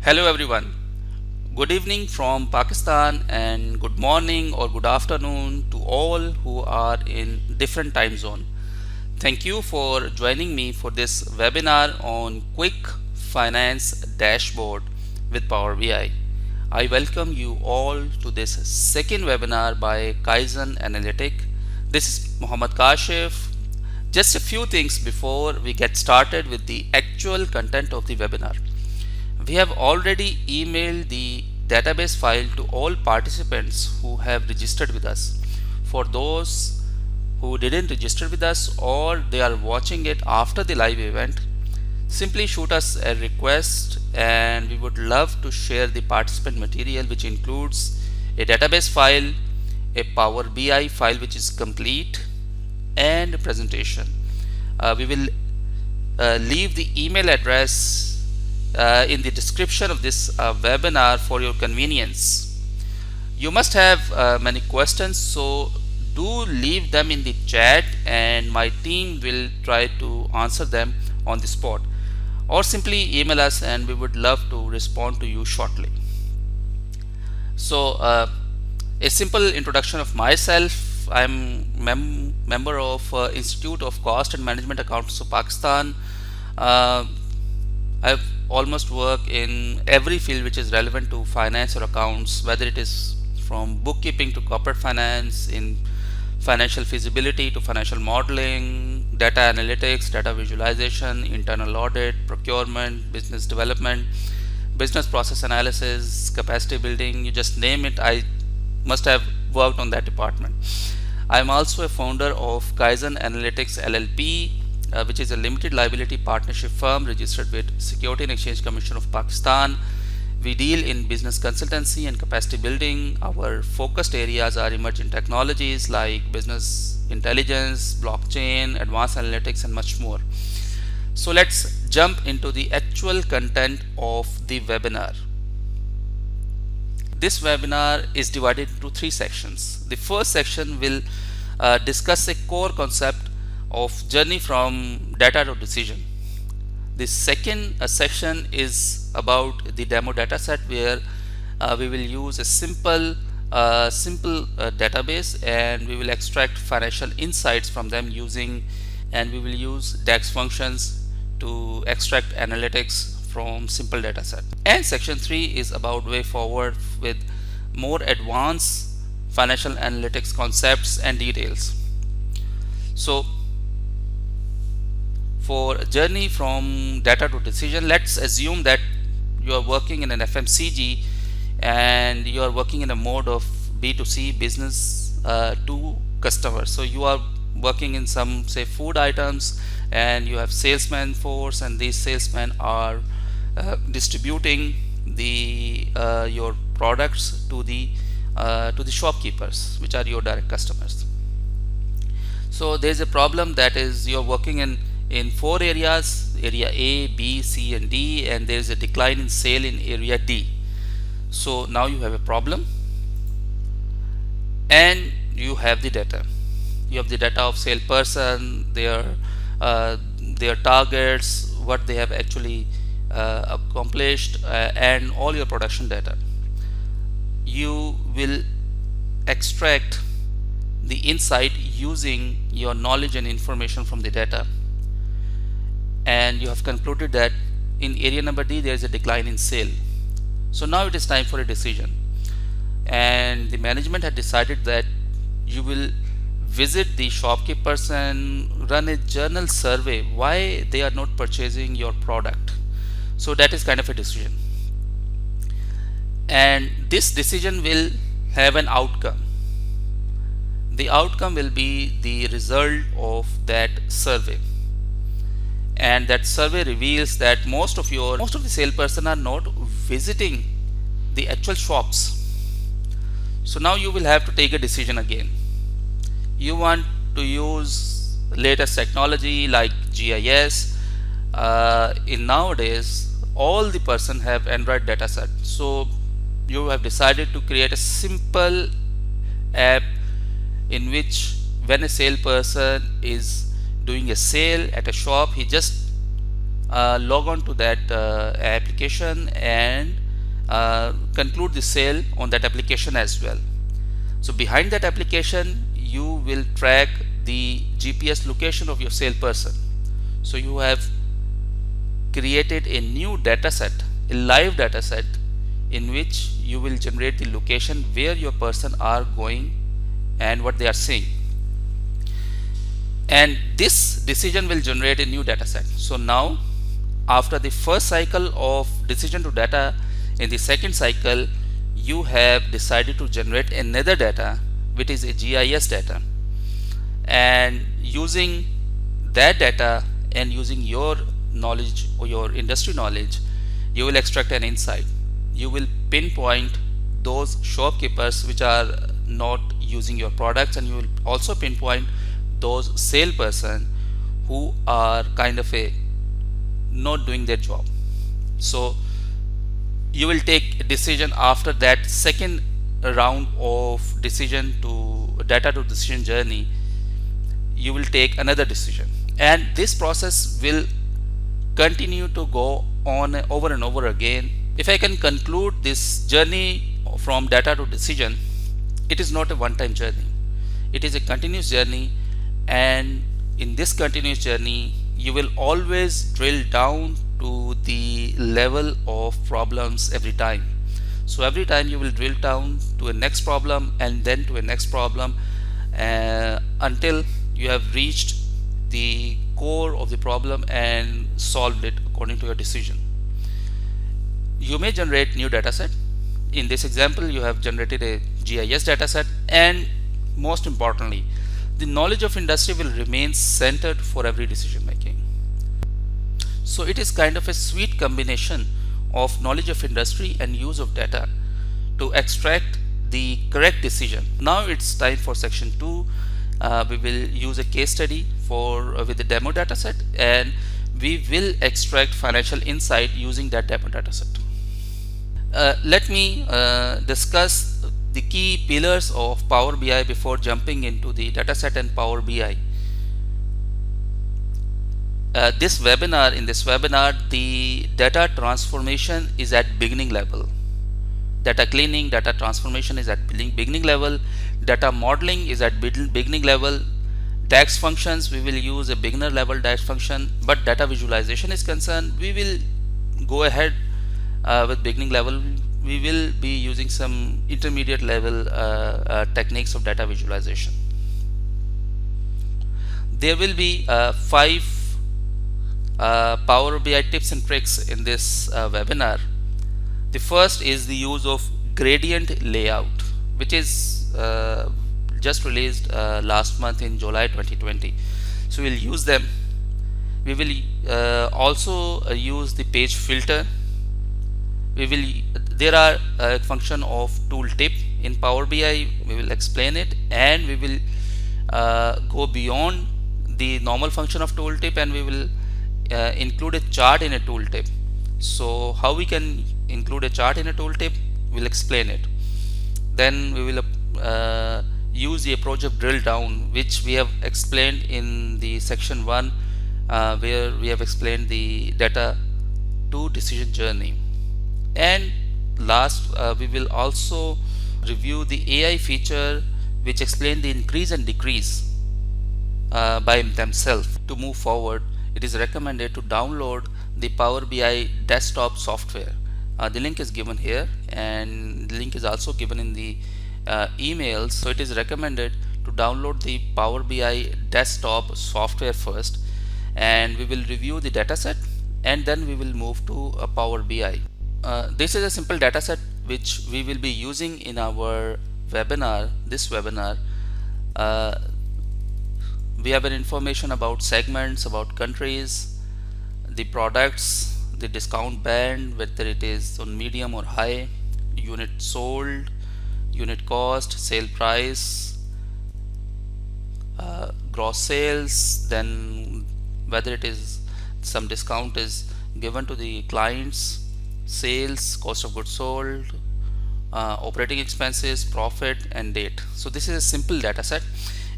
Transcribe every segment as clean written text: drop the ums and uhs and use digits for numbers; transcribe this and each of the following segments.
Hello everyone. Good evening from Pakistan and good morning or good afternoon to all who are in different time zone. Thank you for joining me for this webinar on Quick Finance Dashboard with Power BI. I welcome you all to this second webinar by Kaizen Analytic. This is Muhammad Kashif. Just a few things before we get started with the actual content of the webinar. We have already emailed the database file to all participants who have registered with us. For those who didn't register with us or they are watching it after the live event, simply shoot us a request and we would love to share the participant material, which includes a database file, a Power BI file which is complete, and a presentation. We will leave the email address in the description of this webinar for your convenience. You must have many questions, so do leave them in the chat and my team will try to answer them on the spot, or simply email us and we would love to respond to you shortly. So a simple introduction of myself. I'm member of Institute of Cost and Management Accountants of Pakistan. I've almost worked in every field which is relevant to finance or accounts, whether it is from bookkeeping to corporate finance, in financial feasibility to financial modeling, data analytics, data visualization, internal audit, procurement, business development, business process analysis, capacity building, you just name it, I must have worked on that department. I am also a founder of Kaizen Analytics LLP, which is a limited liability partnership firm registered with Security and Exchange Commission of Pakistan. We deal in business consultancy and capacity building. Our focused areas are emerging technologies like business intelligence, blockchain, advanced analytics, and much more. So let's jump into the actual content of the webinar. This webinar is divided into three sections. The first section will discuss a core concept of journey from data to decision. The second section is about the demo data set, where we will use a simple database and we will extract financial insights from them and we will use DAX functions to extract analytics from simple data set. And section 3 is about way forward with more advanced financial analytics concepts and details. So for journey from data to decision, let's assume that you are working in an FMCG and you are working in a mode of B2C, business to customers. So you are working in some, say, food items, and you have salesman force, and these salesmen are distributing the your products to the shopkeepers, which are your direct customers. So there is a problem, that is you are working in four areas: area A, B, C, and D, and there is a decline in sale in area D. So now you have a problem, and you have the data. You have the data of salesperson, their targets, what they have actually accomplished, and all your production data. You will extract the insight using your knowledge and information from the data, and you have concluded that in area number D there is a decline in sale. So now it is time for a decision, and the management had decided that you will visit the shopkeepers and run a journal survey why they are not purchasing your product. So that is kind of a decision, and this decision will have an outcome. The outcome will be the result of that survey, and that survey reveals that most of the salesperson are not visiting the actual shops. So now you will have to take a decision again. You want to use latest technology like GIS. In nowadays all the person have Android data set, so you have decided to create a simple app in which when a salesperson is doing a sale at a shop, he just log on to that application and conclude the sale on that application as well. So behind that application, you will track the GPS location of your salesperson. So you have created a new data set, a live data set, in which you will generate the location where your person are going and what they are seeing. And this decision will generate a new data set. So now, after the first cycle of decision to data, in the second cycle you have decided to generate another data, which is a GIS data, and using that data and using your knowledge or your industry knowledge, you will extract an insight. You will pinpoint those shopkeepers which are not using your products, and you will also pinpoint those salesperson who are kind of a not doing their job. So you will take a decision after that second round of decision to data to decision journey. You will take another decision, and this process will continue to go on over and over again. If I can conclude this journey from data to decision, it is not a one-time journey. It is a continuous journey, and in this continuous journey you will always drill down to the level of problems every time. So every time you will drill down to a next problem and then to a next problem until you have reached the core of the problem and solved it according to your decision. You may generate new data set. In this example, you have generated a GIS data set, and most importantly, the knowledge of industry will remain centered for every decision making. So it is kind of a sweet combination of knowledge of industry and use of data to extract the correct decision. Now it's time for section 2. We will use a case study with the demo data set, and we will extract financial insight using that demo data set. Let me discuss the key pillars of Power BI before jumping into the dataset and Power BI. In this webinar, the data transformation is at beginning level. Data cleaning, data transformation is at beginning level. Data modeling is at beginning level. DAX functions, we will use a beginner level DAX function, but data visualization is concerned, we will go ahead with beginning level. We will be using some intermediate level techniques of data visualization. There will be 5 Power BI tips and tricks in this webinar. The first is the use of gradient layout, which is just released last month in July 2020. So we'll use them. We will also use the page filter. There are a function of tooltip in Power BI. We will explain it, and we will go beyond the normal function of tooltip, and we will include a chart in a tooltip. So how we can include a chart in a tooltip, we'll explain it. Then we will use the approach of drill down, which we have explained in the section 1, where we have explained the data to decision journey. And last, we will also review the AI feature which explain the increase and decrease by themselves. To move forward, it is recommended to download the Power BI desktop software. The link is given here, and the link is also given in the emails. So it is recommended to download the Power BI desktop software first, and we will review the dataset, and then we will move to Power BI. This is a simple dataset which we will be using in our webinar. This webinar, we have an information about segments, about countries, the products, the discount band, whether it is on medium or high, unit sold, unit cost, sale price, gross sales, then whether it is some discount is given to the clients, sales, cost of goods sold, operating expenses, profit, and date. So this is a simple data set,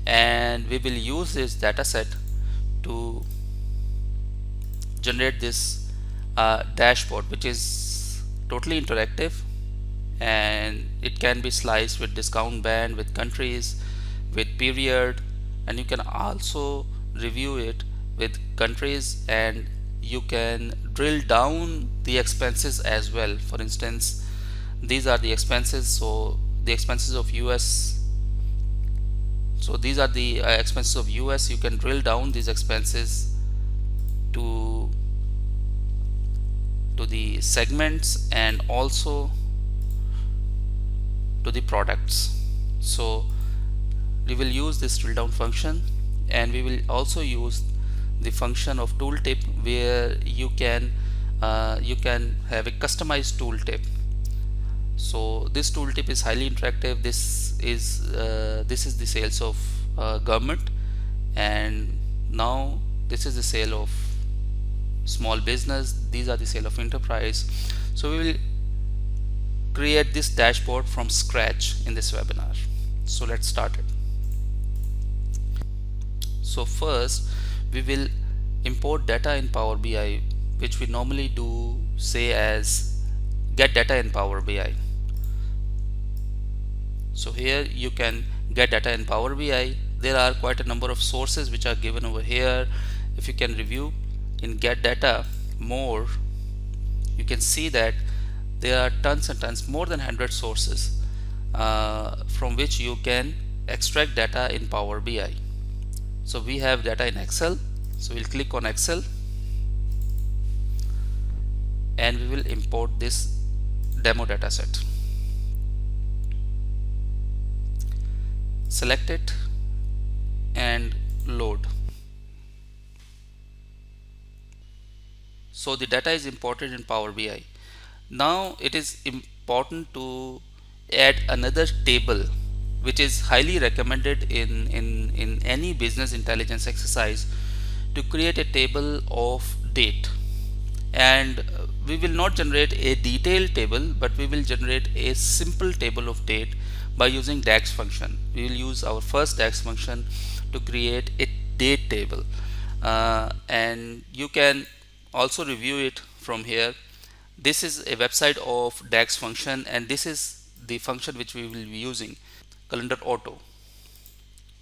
and we will use this data set to generate this dashboard, which is totally interactive, and it can be sliced with discount band, with countries, with period, and you can also review it with countries, and you can drill down the expenses as well. For instance, these are the expenses, so the expenses of US, so these are the expenses of US. You can drill down these expenses to the segments and also to the products. So we will use this drill down function, and we will also use the function of tooltip, where you can have a customized tooltip. So this tooltip is highly interactive. This is the sales of government, and now this is the sale of small business. These are the sale of enterprise. So we will create this dashboard from scratch in this webinar. So let's start it. So first we will import data in Power BI, which we normally do say as get data in Power BI. So here you can get data in Power BI. There are quite a number of sources which are given over here. If you can review in get data more, you can see that there are tons and tons, more than 100 sources from which you can extract data in Power BI. So we have data in Excel, so we'll click on Excel, and we will import this demo data set. Select it and load. So the data is imported in Power BI. Now it is important to add another table, which is highly recommended in any business intelligence exercise, to create a table of date. And we will not generate a detailed table, but we will generate a simple table of date by using DAX function. We will use our first DAX function to create a date table, and you can also review it from here. This is a website of DAX function, and this is the function which we will be using, calendar auto.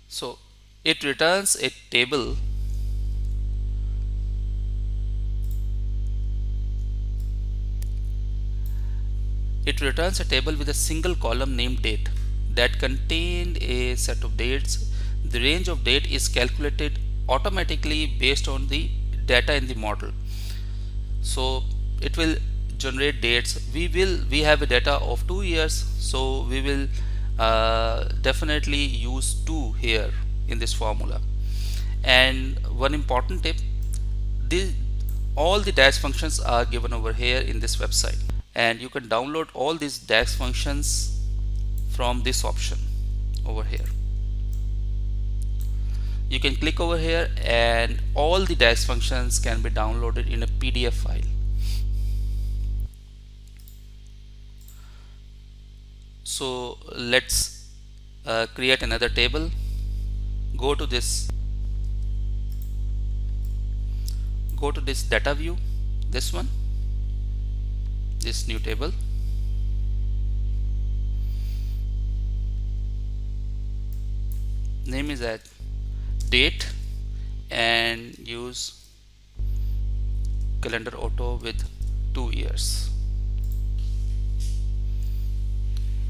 So it returns a table with a single column named date that contained a set of dates. The range of date is calculated automatically based on the data in the model. So it will generate dates. We have a data of 2 years, so we will definitely use 2 here in this formula. And one important tip, all the DAX functions are given over here in this website, and you can download all these DAX functions from this option over here. You can click over here, and all the DAX functions can be downloaded in a PDF file. So let's create another table. Go to this data view, this one, this new table. Name is at date, and use calendar auto with 2 years.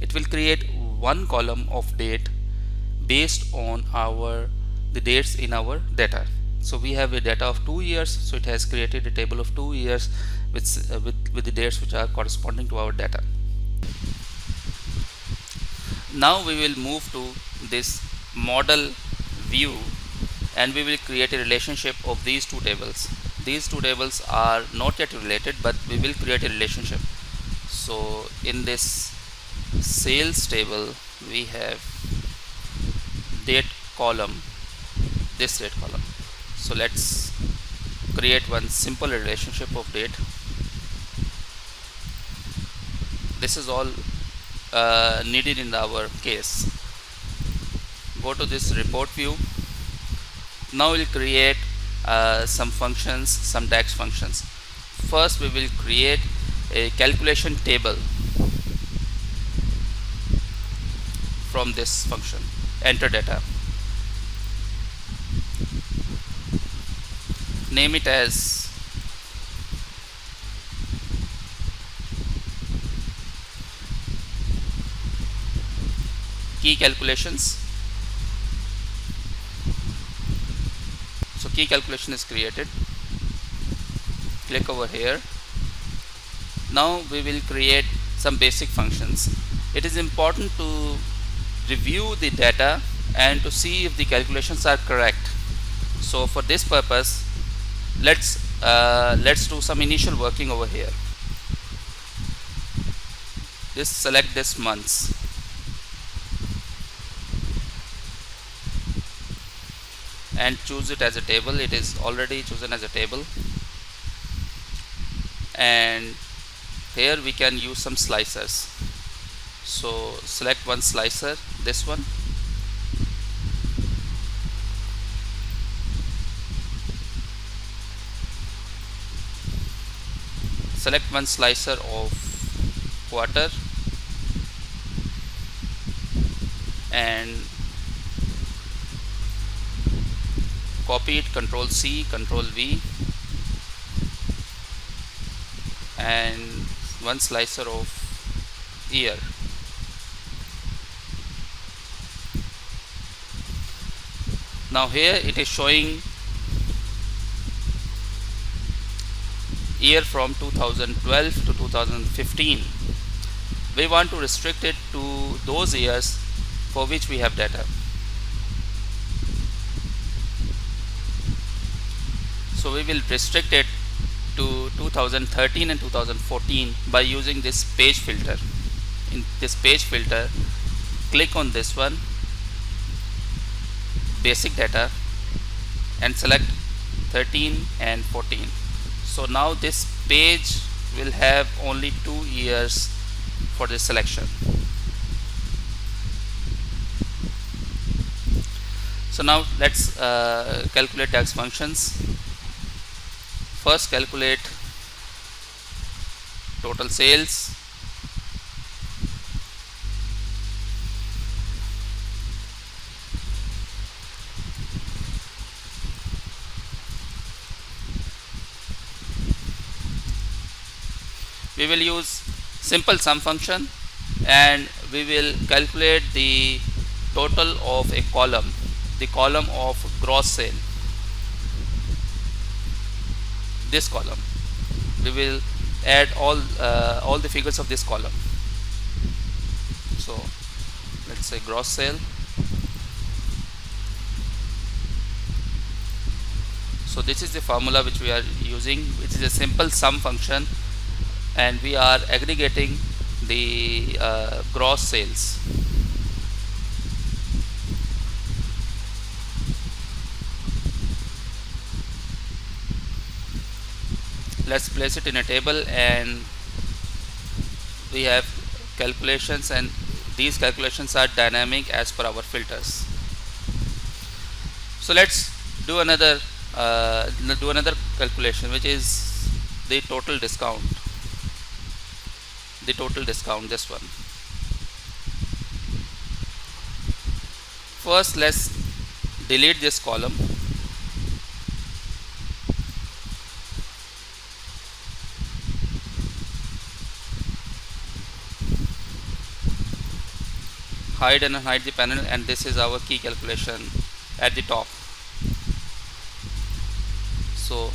It will create one column of date based on the dates in our data. So we have a data of 2 years, so it has created a table of 2 years with the dates which are corresponding to our data. Now we will move to this model view, and we will create a relationship of these two tables. These two tables are not yet related, but we will create a relationship. So in this sales table we have date column, this date column. So let's create one simple relationship of date. This is all needed in our case. Go to this report view. Now we'll create some functions, some DAX functions. First we will create a calculation table from this function. Enter data, name it as key calculations. So key calculation is created. Click over here. Now we will create some basic functions. It is important to review the data and to see if the calculations are correct. So for this purpose, let's do some initial working over here. Select this months, and choose it as a table. It is already chosen as a table, and here we can use some slicers. So select one slicer, this one, select one slicer of quarter, and copy it, Control C, Control V, and one slicer of year. Now here it is showing year from 2012 to 2015. We want to restrict it to those years for which we have data. So we will restrict it to 2013 and 2014 by using this page filter. In this page filter, click on this one, basic data, and select 13 and 14. So now this page will have only 2 years for this selection. So now let's calculate DAX functions. First, calculate total sales. We will use simple sum function, and we will calculate the total of a column, the column of gross sale. This column, we will add all the figures of this column. So let's say gross sale. So this is the formula which we are using, which is a simple sum function, and we are aggregating the gross sales. Let's place it in a table, and we have calculations, and these calculations are dynamic as per our filters. So let's do another calculation, which is the total discount. This one. First, let's delete this column. Hide and unhide the panel, and this is our key calculation at the top. So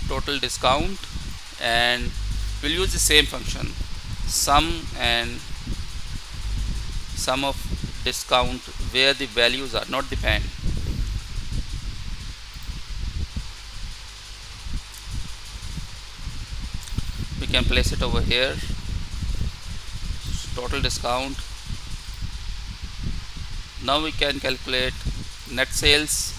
total discount, and we'll use the same function, sum and sum of discount, where the values are not the band. We can place it over here. Total discount. Now we can calculate net sales.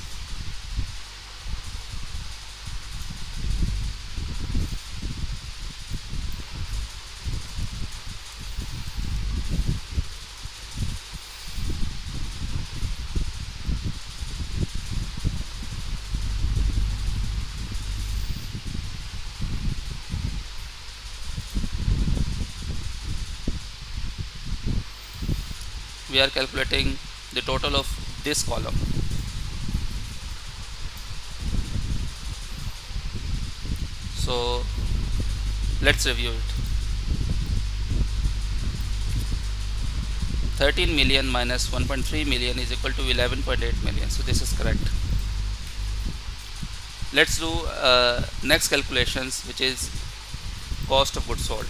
we are calculating the total of this column. So let's review it. 13 million minus 1.3 million is equal to 11.8 million. So this is correct. Let's do next calculations, which is cost of goods sold.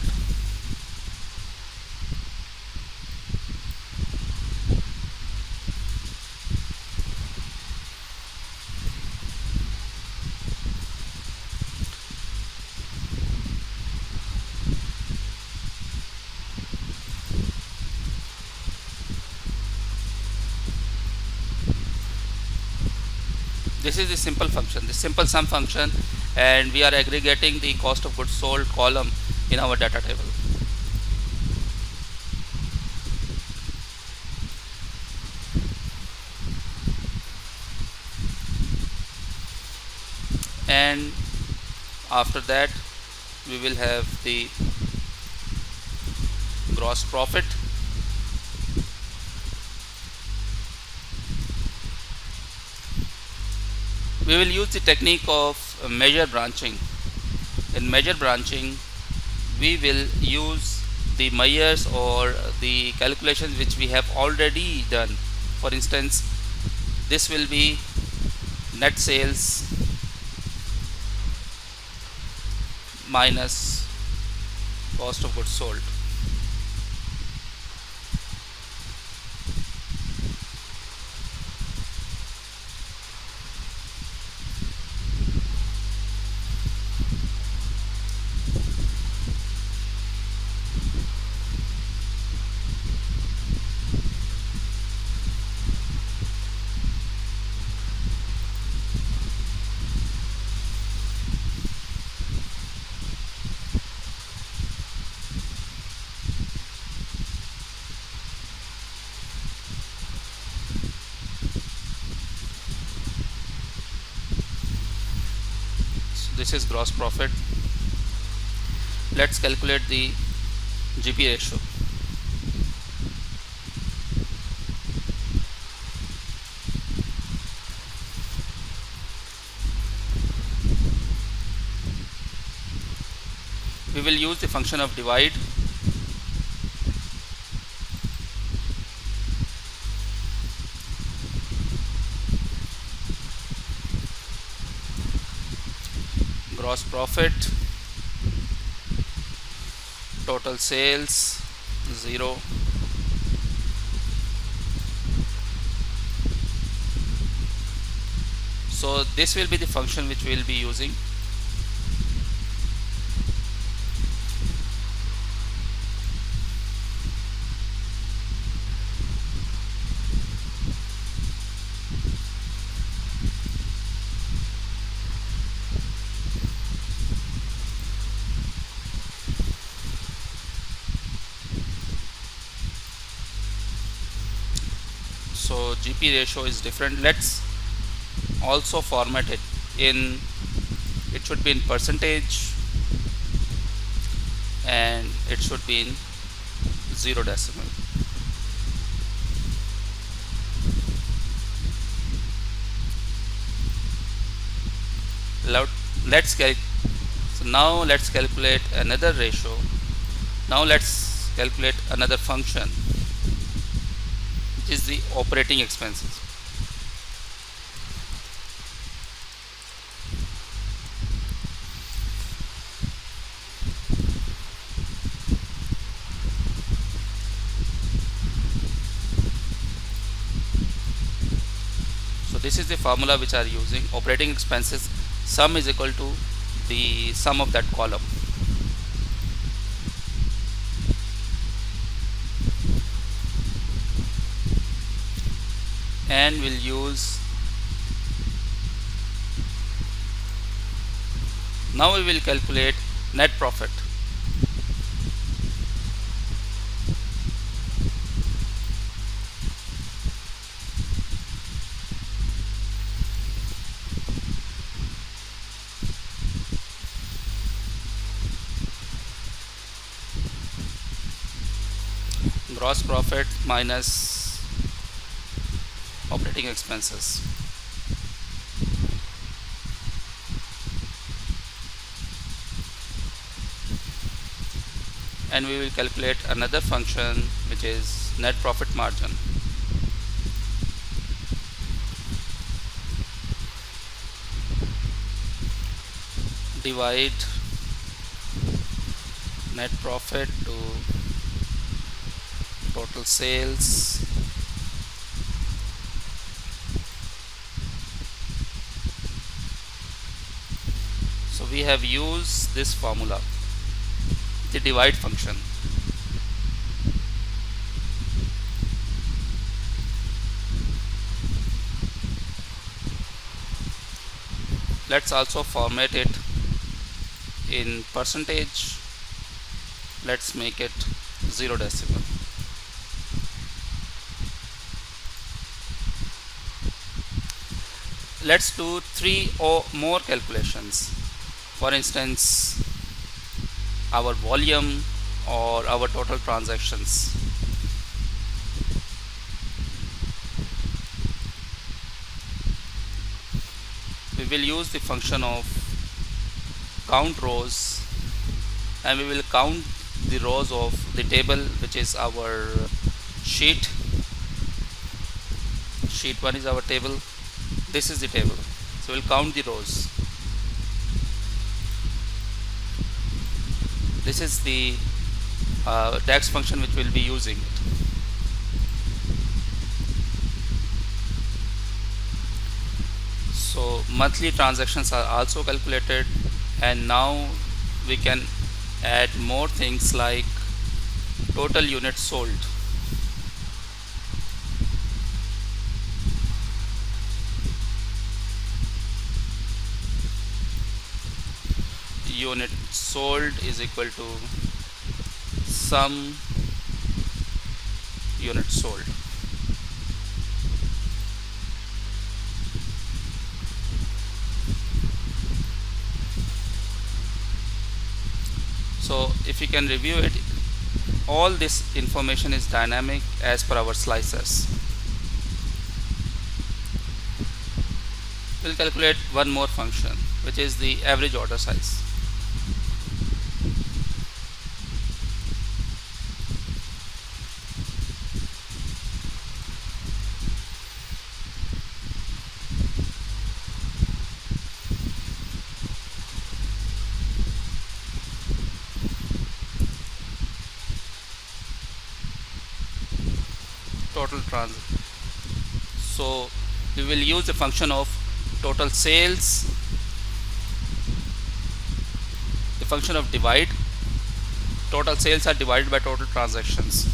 This is the simple function, the simple sum function, and we are aggregating the cost of goods sold column in our data table. And after that we will have the gross profit, we will use the technique of measure branching. In measure branching, we will use the measures or the calculations which we have already done. For instance, this will be net sales minus cost of goods sold. So this is gross profit. Let's calculate the GP ratio. We will use the function of divide. Gross profit, total sales 0, so this will be the function which we will be using. So GP ratio is different. Let's also format it in, it should be in percentage and it should be in 0 decimal. Let's so now let's calculate another ratio. Now let's calculate another function, which is the operating expenses. So this is the formula which are using. Operating expenses sum is equal to the sum of that column. And we'll use, now we will calculate net profit. Gross profit minus operating expenses. And we will calculate another function, which is net profit margin. Divide net profit to total sales so we have used this formula, the divide function. Let's also format it in percentage. Let's make it 0 decimal. Let's do 3 or more calculations. For instance, our volume or our total transactions. We will use the function of count rows, and we will count the rows of the table, which is our sheet 1 is our table. This is the table, so we'll count the rows. This is the DAX function which we'll be using. So monthly transactions are also calculated, and now we can add more things like total units sold. Unit sold is equal to sum units sold. So if you can review it, all this information is dynamic as per our slices. We'll calculate one more function, which is the average order size. So we will use the function of total sales, the function of divide. Total sales are divided by total transactions.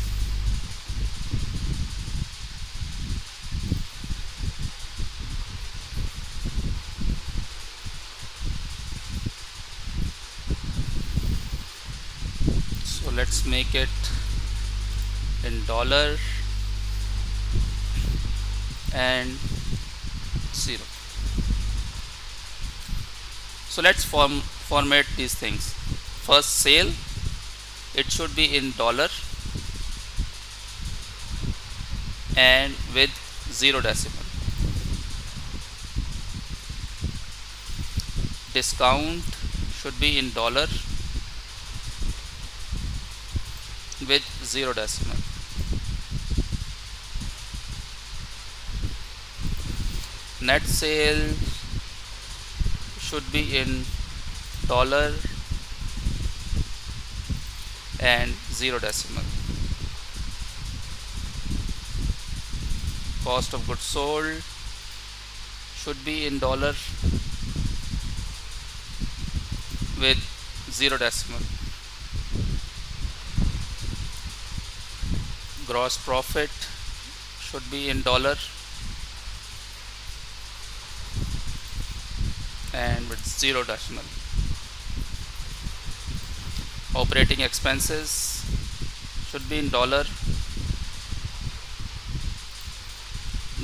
So let's make it in dollar and 0. So let's format these things. First, sale, it should be in dollar and with 0 decimal. Discount should be in dollar with 0 decimal. Net sale should be in dollar and 0 decimal. Cost of goods sold should be in dollar with 0 decimal. Gross profit should be in dollar and with 0 decimal. Operating expenses should be in dollar,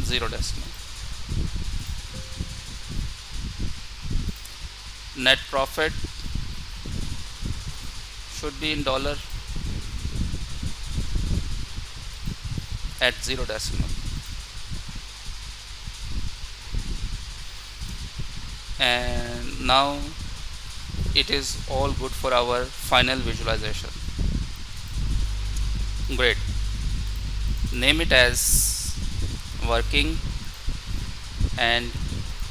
0 decimal. Net profit should be in dollar at 0 decimal. and now it is all good for our final visualization. Great. Name it as working and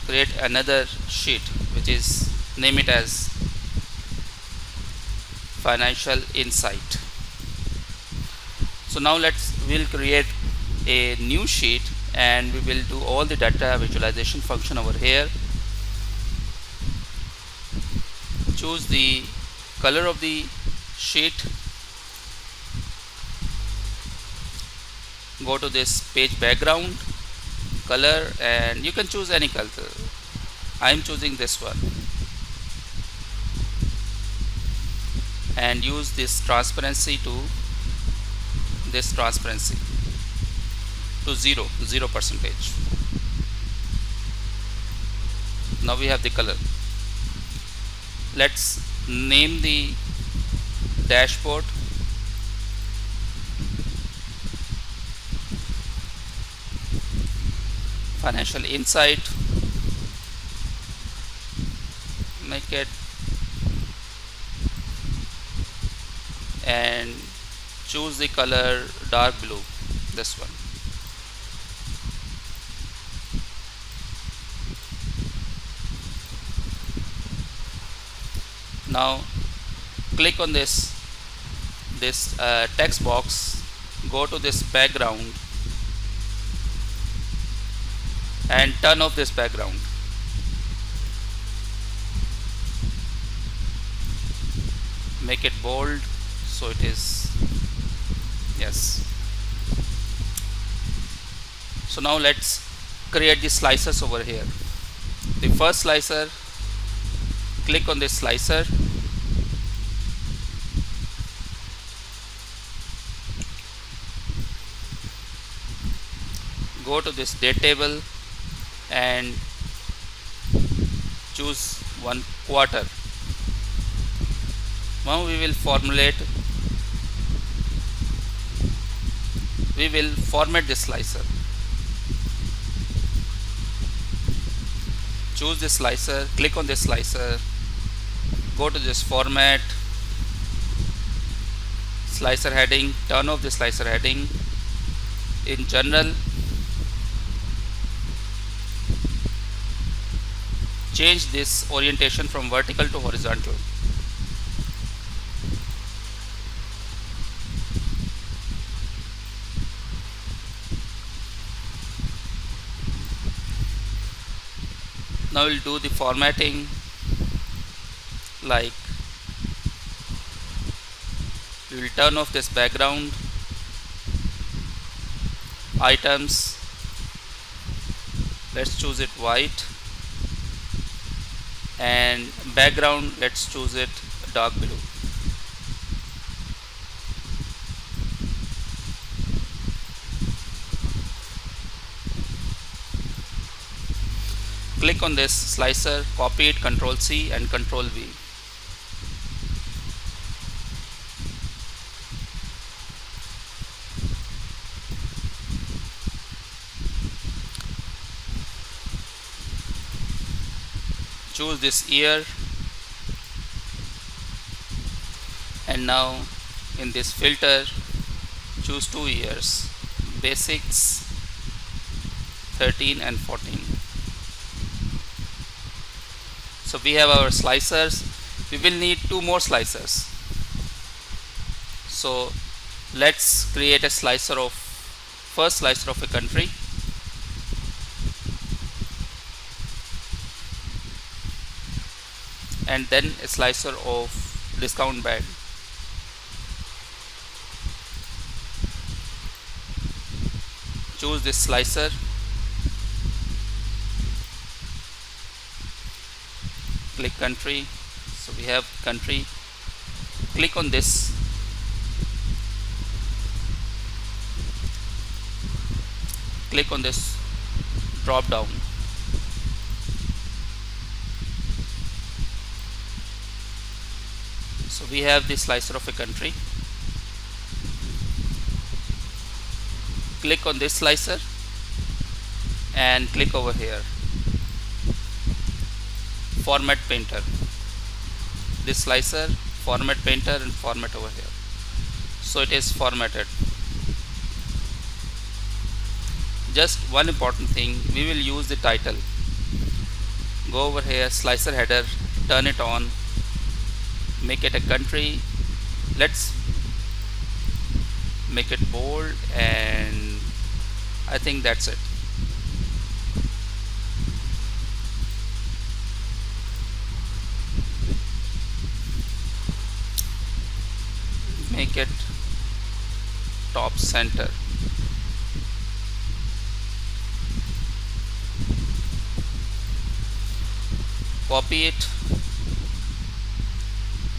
create another sheet which is name it as financial insight. So now we'll create a new sheet and we will do all the data visualization function over here. Choose the color of the sheet, go to this page background color and you can choose any color. I am choosing this one and use this transparency to 0%. Now we have the color. Let's name the dashboard financial insight. Make it and choose the color dark blue, this one. Now click on this text box, go to this background and turn off this background. Make it bold so it is yes. So now let's create the slicers over here. The first slicer, click on this slicer, go to this date table and choose 1/4. Now we will format this slicer. Choose this slicer, click on this slicer, go to this format, slicer heading, turn off the slicer heading. In general, change this orientation from vertical to horizontal. Now we'll do the formatting, like we will turn off this background, items, let's choose it white, and background, let's choose it dark blue. Click on this slicer, copy it, Ctrl C and Ctrl V. Choose this year and now in this filter choose 2 years, basics 13 and 14. So we have our slicers. We will need 2 more slicers. So let's create a slicer of first slicer of a country. And then a slicer of discount band. Choose this slicer, click country. So we have country. Click on this, click on this drop down. So we have the slicer of a country. Click on this slicer and click over here. format painter. This slicer, format painter, and format over here. So it is formatted. Just one important thing, we will use the title. Go over here, slicer header, turn it on, make it a country. Let's make it bold, and I think that's it. Make it top center. Copy it,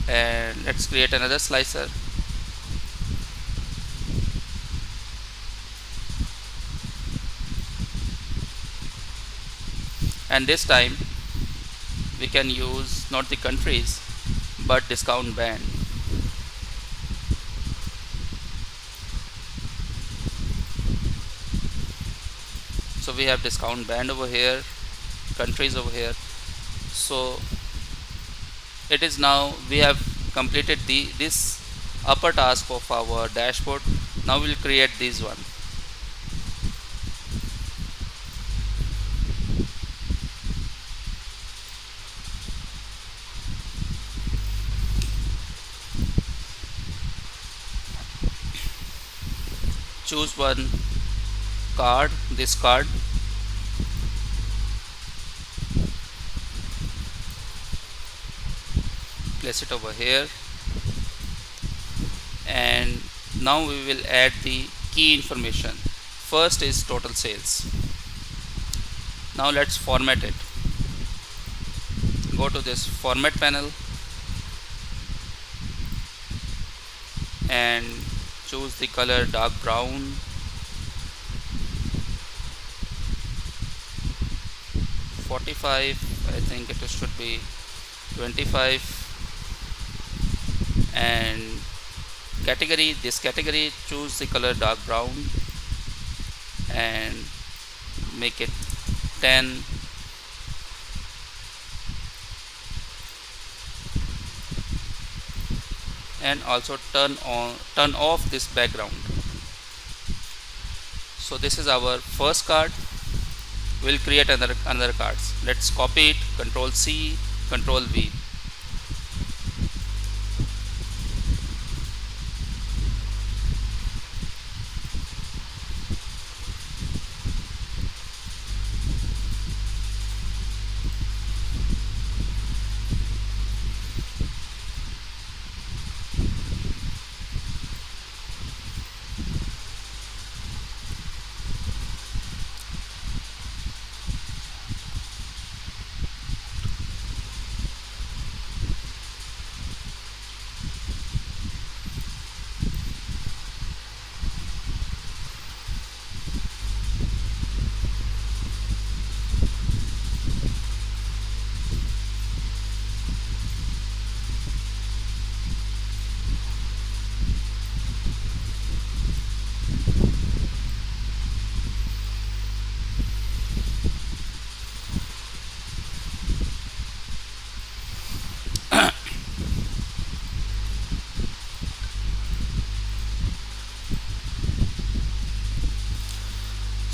and let's create another slicer. And this time we can use not the countries but discount band. So we have discount band over here, countries over here. So it is now we have completed this upper task of our dashboard. Now we'll create this one. Choose one card, this card, place it over here, and now we will add the key information. First is total sales. Now let's format it. Go to this format panel and choose the color dark brown. $45, I think it should be $25. And category, this category, choose the color dark brown and make it 10. And also turn off this background. So this is our first card. We'll create another cards. Let's copy it, Control C, Control V.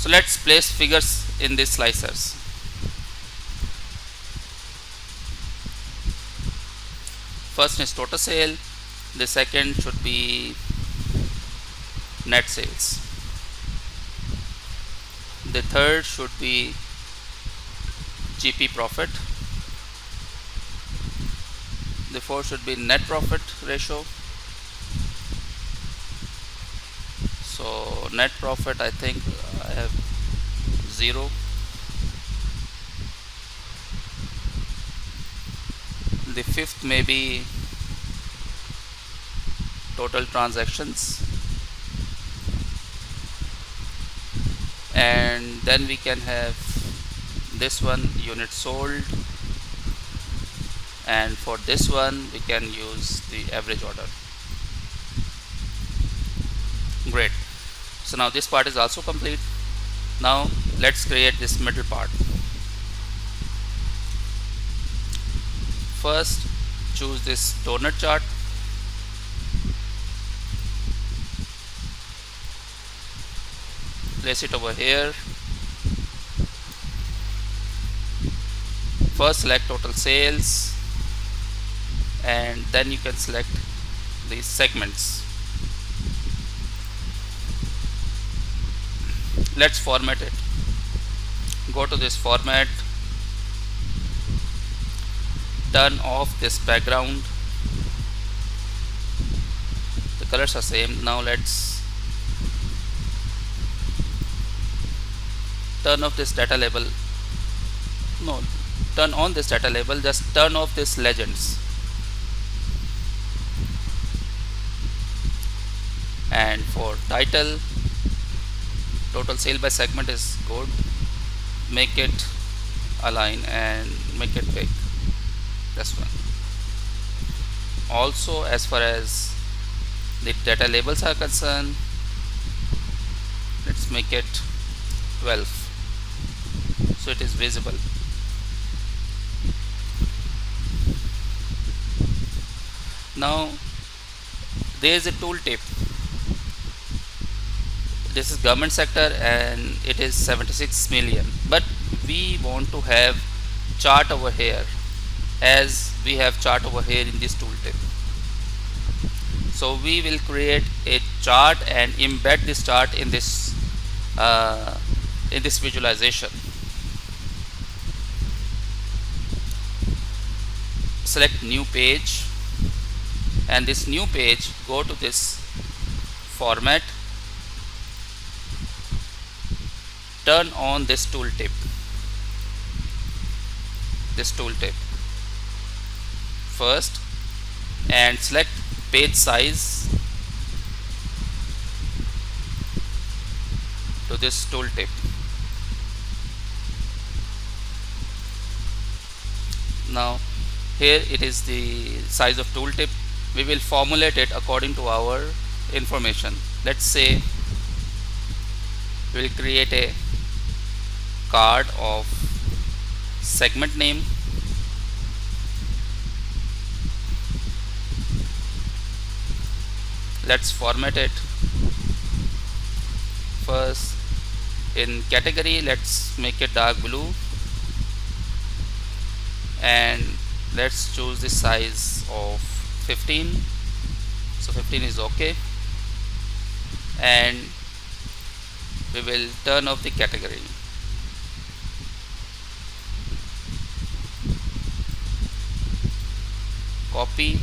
So let's place figures in these slicers. First is total sale, the second should be net sales, the third should be GP profit, the fourth should be net profit ratio. So net profit, I think I have 0. The fifth may be total transactions, and then we can have this one, units sold, and for this one we can use the average order. Great. So now this part is also complete. Now let's create this middle part. First, choose this donut chart. Place it over here. First select total sales, and then you can select these segments. Let's format it. Go to this format, turn off this background. The colors are same. Now let's turn off this data label. No, turn on this data label. Just turn off this legends. And for title, total sale by segment is good. Make it align and make it big. This one. Also, as far as the data labels are concerned, let's make it 12 so it is visible. Now there is a tooltip. This is government sector and it is 76 million, but we want to have chart over here, as we have chart over here in this tooltip. So we will create a chart and embed this chart in this visualization. Select new page, and this new page, go to this format, turn on this tooltip, first, and select page size to this tooltip. Now here it is the size of tooltip. We will formulate it according to our information. Let's say we will create a card of segment name, let's format it. First, in category, let's make it dark blue, and let's choose the size of 15. So 15 is okay, and we will turn off the category. Copy,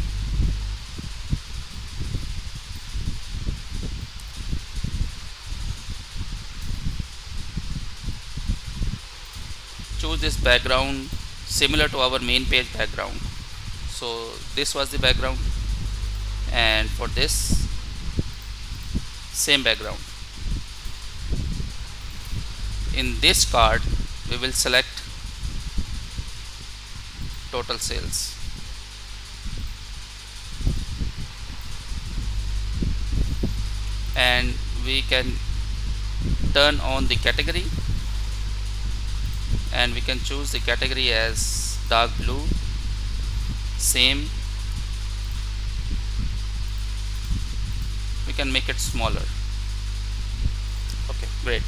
choose this background similar to our main page background. So this was the background, and for this, same background. In this card, we will select total sales, and we can turn on the category, and we can choose the category as dark blue, same. We can make it smaller. Okay, great.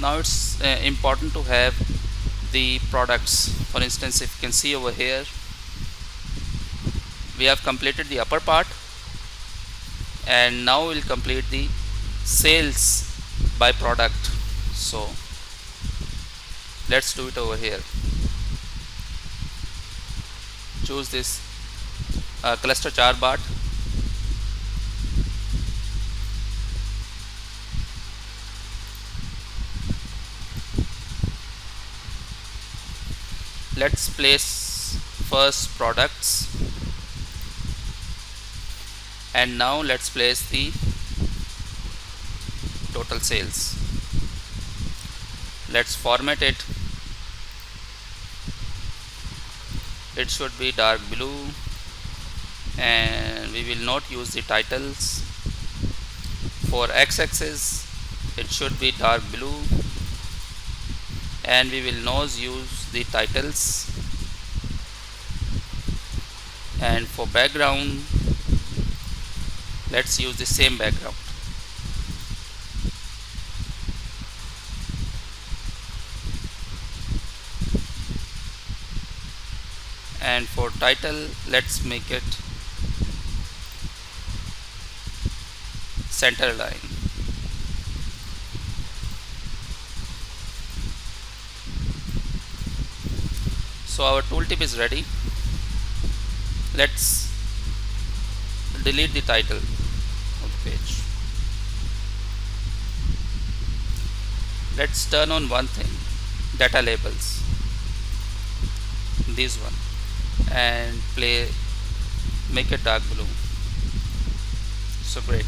Now it's important to have the products. For instance, if you can see over here, we have completed the upper part, and now we'll complete the sales by product. So let's do it over here. Choose this cluster chart bar. Let's place first products, and now let's place the total sales. Let's format it. It should be dark blue, and we will not use the titles. For x-axis, it should be dark blue, and we will now use the titles. And for background, let's use the same background. And for title, let's make it center line. So our tooltip is ready. Let's delete the title of the page. Let's turn on one thing, data labels, this one, and make it dark blue. So great.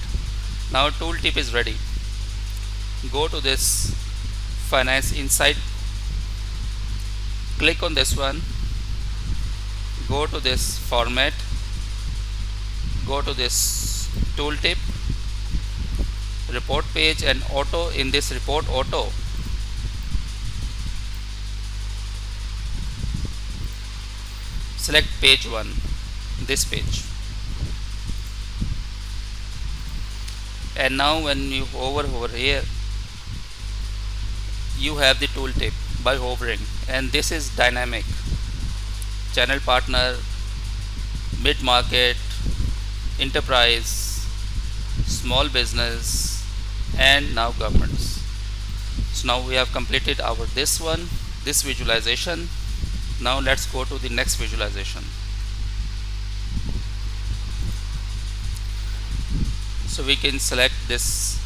Now tooltip is ready. Go to this Finance Insight, click on this one, go to this format, go to this tooltip, report page, and auto. In this report auto, select page 1, this page, and now when you hover over here, you have the tooltip by hovering, and this is dynamic: channel partner, mid market, enterprise, small business, and now governments. So now we have completed our this visualization. Now let's go to the next visualization. So we can select this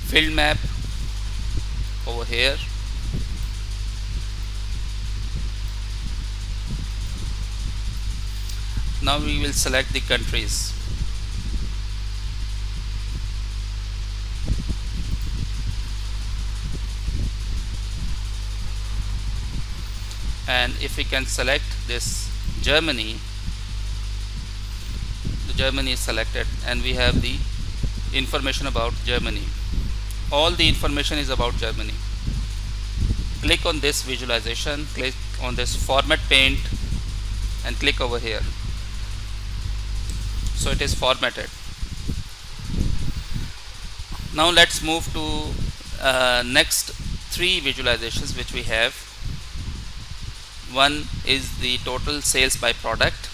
field map over here. Now we will select the countries. And if we can select this Germany, the Germany is selected, and we have the information about Germany. All the information is about Germany. Click on this visualization, click on this format paint, and click over here. So it is formatted. Now let's move to next 3 visualizations which we have. One is the total sales by product.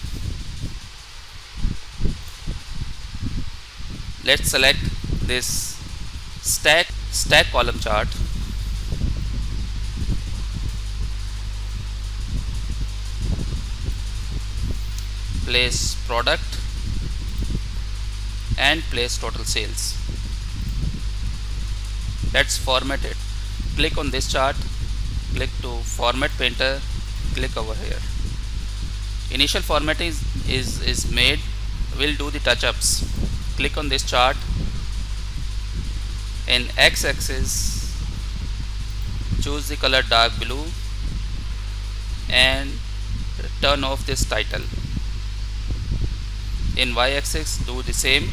Let's select this stack column chart. Place product and place total sales. Let's format it. Click on this chart, click to format painter, click over here. Initial formatting is made. We'll do the touch-ups. Click on this chart. In x-axis, choose the color dark blue and turn off this title. In y-axis, do the same.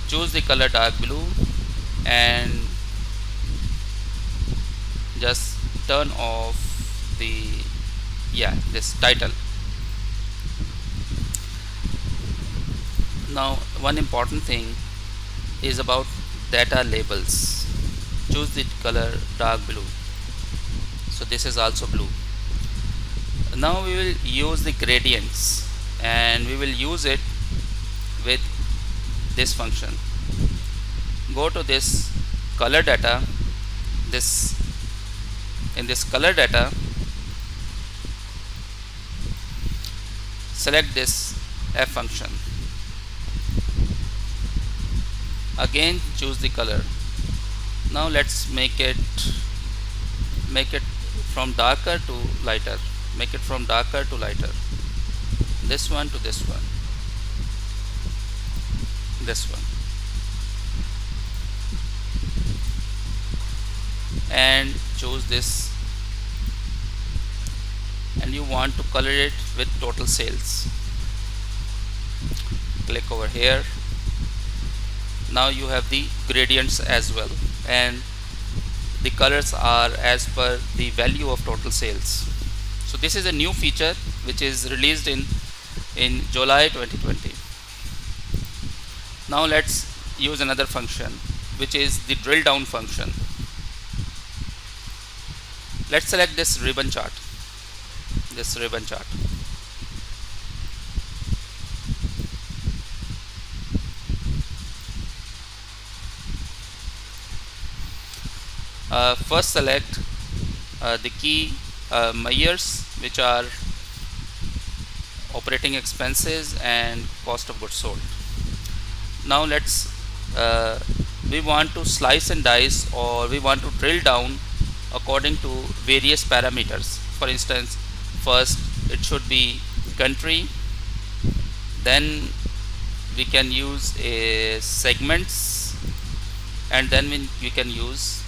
Choose the color dark blue and just turn off this title. Now one important thing is about data labels. Choose the color dark blue. So this is also blue. Now we will use the gradients, and we will use it with this function. Go to this color data. In this color data, select this F function. Again choose the color. Now let's make it from darker to lighter. Make it from darker to lighter. This one to this one. This one. And choose this and you want to color it with total sales. Click over here. Now you have the gradients as well, and the colors are as per the value of total sales. So this is a new feature which is released in July 2020. Now let's use another function, which is the drill down function. Let's select this ribbon chart. First select the key measures, which are operating expenses and cost of goods sold. Now we want to slice and dice, or we want to drill down according to various parameters. For instance, first it should be country, then we can use segments, and then we can use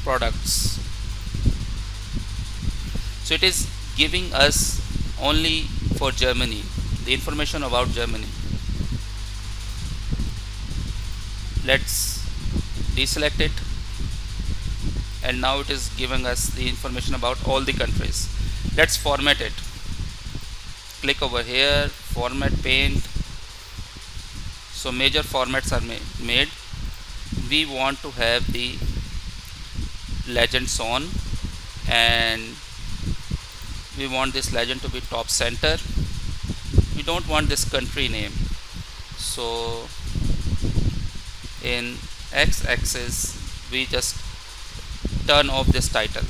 products. So it is giving us only for Germany the information about Germany. Let's deselect it, and now it is giving us the information about all the countries. Let's format it. Click over here, format paint. So major formats are made. We want to have the legends on, and we want this legend to be top center. We don't want this country name, so in x-axis we just turn off this title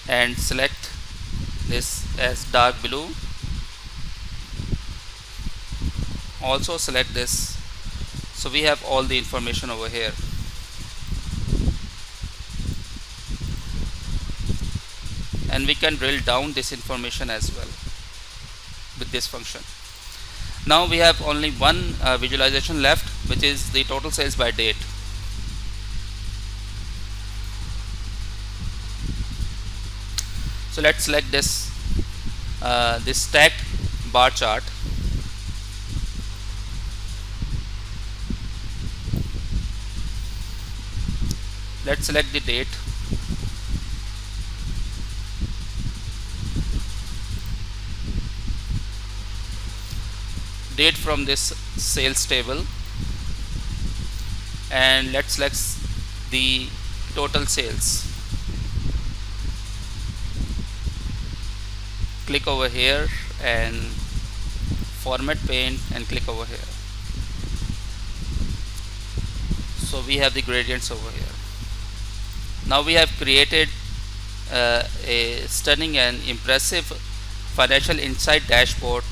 and select this as dark blue. Also select this, so we have all the information over here. And we can drill down this information as well with this function. Now we have only one visualization left, which is the total sales by date. So let's select this stacked bar chart. Let's select the date. Date from this sales table, and let's select the total sales. Click over here and format paint and click over here. So we have the gradients over here. Now we have created a stunning and impressive financial insight dashboard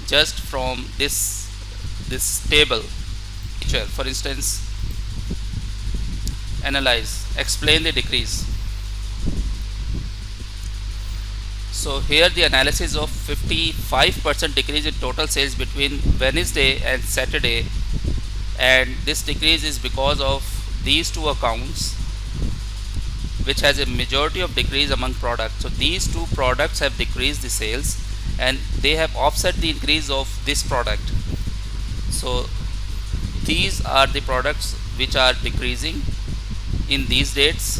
just from this table. For instance, analyze, explain the decrease. So here the analysis of 55% decrease in total sales between Wednesday and Saturday, and this decrease is because of these two accounts, which has a majority of decrease among products. So these two products have decreased the sales, and they have offset the increase of this product. So these are the products which are decreasing in these dates,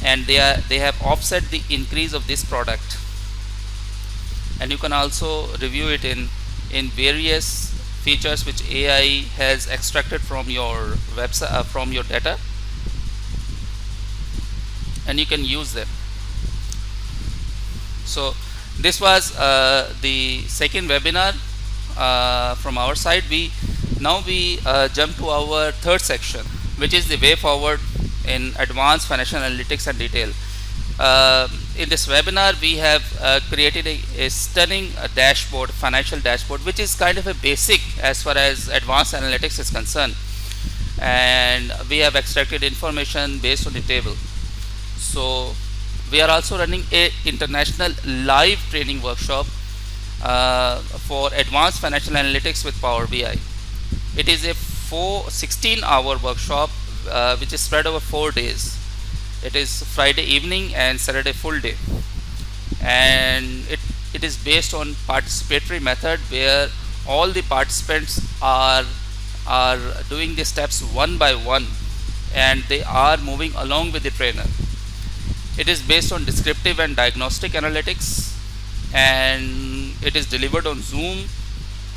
and they have offset the increase of this product. And you can also review it in various features which AI has extracted from your website, from your data, and you can use them. So this was the second webinar from our side. Now we jump to our third section, which is the way forward in advanced financial analytics and detail. In this webinar, we have created a stunning dashboard, financial dashboard, which is kind of a basic as far as advanced analytics is concerned, and we have extracted information based on the table. So we are also running a international live training workshop for advanced financial analytics with Power BI. It is a 16-hour workshop which is spread over 4 days. It is Friday evening and Saturday full day, and it is based on participatory method where all the participants are doing the steps one by one, and they are moving along with the trainer. It is based on descriptive and diagnostic analytics, and it is delivered on Zoom,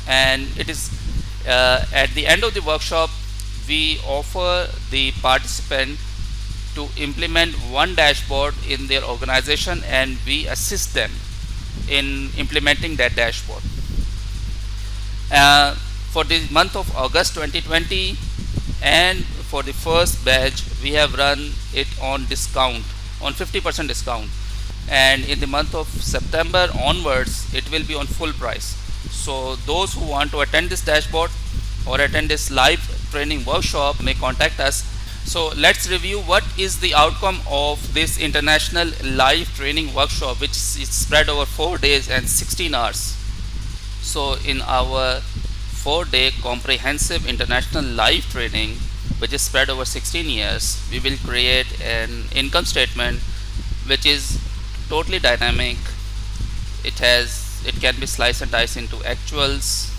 and it is at the end of the workshop we offer the participant to implement one dashboard in their organization, and we assist them in implementing that dashboard. For the month of August 2020 and for the first batch, we have run it on discount, on 50% discount, and in the month of September onwards it will be on full price. So those who want to attend this dashboard or attend this live training workshop may contact us. So let's review what is the outcome of this international live training workshop, which is spread over 4 days and 16 hours. So in our 4-day comprehensive international live training, which is spread over 16 years, we will create an income statement which is totally dynamic. It can be sliced and diced into actuals,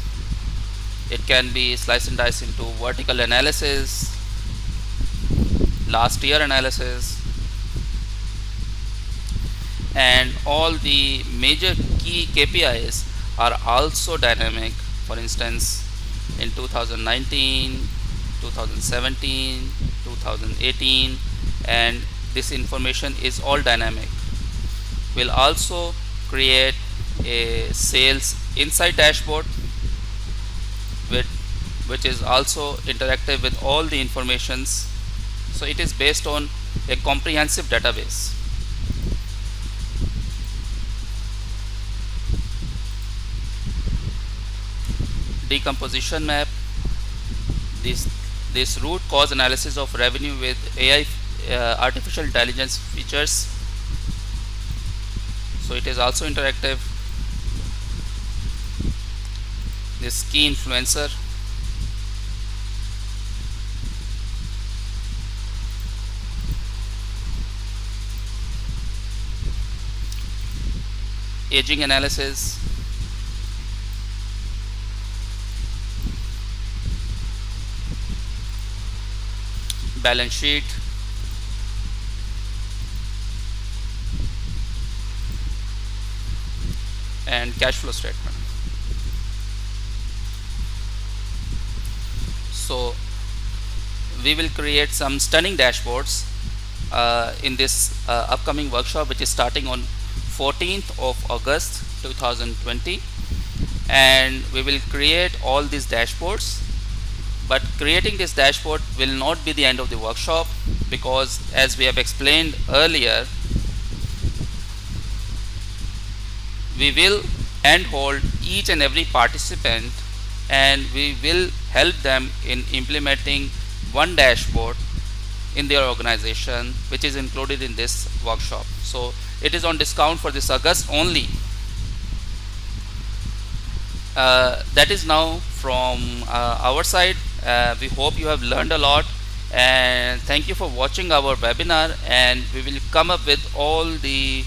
it can be sliced and diced into vertical analysis, last year analysis, and all the major key KPIs are also dynamic. For instance, in 2019, 2017, 2018, and this information is all dynamic. We'll also create a sales insight dashboard which is also interactive with all the informations. So it is based on a comprehensive database. Decomposition map, this root cause analysis of revenue with AI, artificial intelligence features. So it is also interactive. This key influencer, aging analysis, balance sheet, and cash flow statement. So we will create some stunning dashboards in this upcoming workshop, which is starting on 14th of August 2020, and we will create all these dashboards. But creating this dashboard will not be the end of the workshop, because as we have explained earlier, we will handhold each and every participant, and we will help them in implementing one dashboard in their organization, which is included in this workshop. So it is on discount for this August only. That is now from our side. We hope you have learned a lot, and thank you for watching our webinar, and we will come up with all the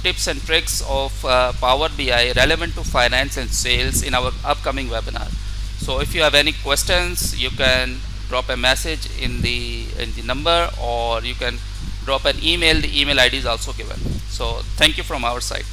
tips and tricks of Power BI relevant to finance and sales in our upcoming webinar. So if you have any questions, you can drop a message in the number, or you can drop an email. The email ID is also given. So thank you from our side.